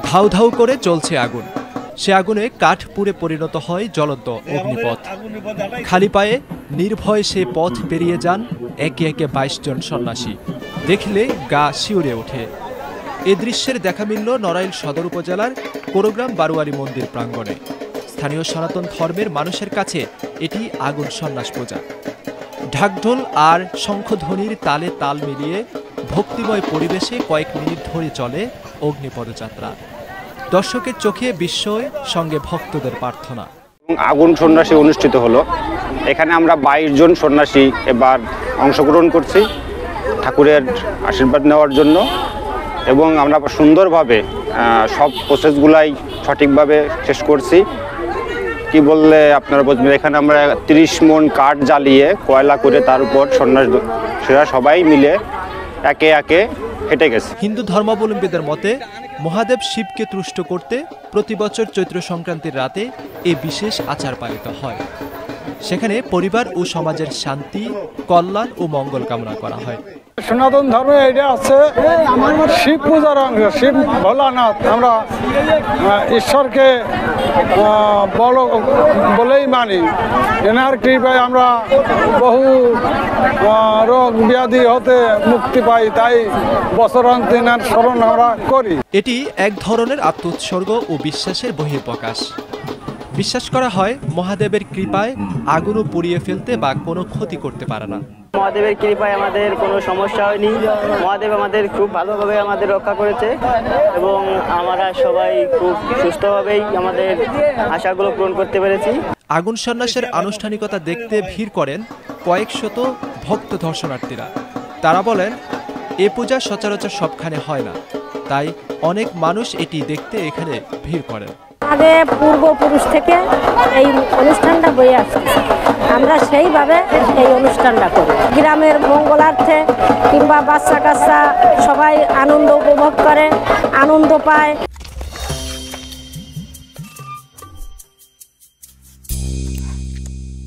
ধাউ ধাউ করে চলছে আগুন। সে আগুনে কাঠ পুড়ে পরিণত হয় জ্বলন্ত অগ্নিপথ। খালি পায়ে নির্ভয়ে সে পথ পেরিয়ে যান একে একে ২২ জন সন্ন্যাসী। দেখলে গা শিউরে ওঠে। এ দৃশ্যের দেখা মিলল নড়াইল সদর উপজেলার কোরগ্রাম বারোয়ারি মন্দির প্রাঙ্গণে। স্থানীয় সনাতন ধর্মের মানুষের কাছে এটি আগুন সন্ন্যাস পূজা। ঢাকঢোল আর শঙ্খধ্বনির তালে তাল মিলিয়ে ভক্তিময় পরিবেশে কয়েক মিনিট ধরে চলে অগ্নিপদযাত্রা। দর্শকের চোখে বিস্ময়, সঙ্গে ভক্তদের প্রার্থনা। আগুন সন্ন্যাসী অনুষ্ঠিত হলো। এখানে আমরা ২২ জন সন্ন্যাসী এবার অংশগ্রহণ করছি ঠাকুরের আশীর্বাদ নেওয়ার জন্য, এবং আমরা সুন্দরভাবে সব প্রসেসগুলাই সঠিকভাবে শেষ করছি। কি বললে আপনারা বুঝবেন, এখানে আমরা ৩০ মণ কাঠ জ্বালিয়ে কয়লা করে তার উপর সন্ন্যাসীরা সবাই মিলে একে একে হেঁটে গেছে। হিন্দু ধর্মাবলম্বীদের মতে মহাদেব শিবকে তুষ্ট করতে প্রতি বছর চৈত্র সংক্রান্তির রাতে এই বিশেষ আচার পালিত হয়। সেখানে পরিবার ও সমাজের শান্তি, কল্যাণ ও মঙ্গল কামনা করা হয়। সনাতন ধর্মে এটা আছে শিব পূজার অঙ্গ, শিব ভোলানাথ। আমরা ঈশ্বরকে বড় বলেই মানি। এনার কৃপায় আমরা বহু রোগ ব্যাধি হতে মুক্তি পাই, তাই বছরান্তে এনার স্মরণ আমরা করি। এটি এক ধরনের আত্মোৎসর্গ ও বিশ্বাসের বহিঃপ্রকাশ। বিশ্বাস করা হয় মহাদেবের কৃপায় আগুনও পুড়িয়ে ফেলতে বা কোনো ক্ষতি করতে পারে না। মহাদেবের কৃপায় আমাদের কোনো সমস্যা হয়নি। মহাদেব আমাদের খুব ভালোভাবে আমাদের রক্ষা করেছে এবং আমরা সবাই খুব সুস্থভাবেই আমাদের আশাগুলো পূরণ করতে পেরেছি। আগুন সন্ন্যাসের আনুষ্ঠানিকতা দেখতে ভিড় করেন কয়েক শত ভক্ত দর্শনার্থীরা। তারা বলেন, এ পূজা সচরাচর সবখানে হয় না, তাই অনেক মানুষ এটি দেখতে এখানে ভিড় করেন। আগে পূর্বপুরুষ থেকে এই অনুষ্ঠানটা বয়ে আসছে, আমরা সেইভাবে এই অনুষ্ঠানটা করি। গ্রামের মঙ্গলার্থে কিংবা বাচ্চা কাচ্চা সবাই আনন্দ উপভোগ করে, আনন্দ পায়।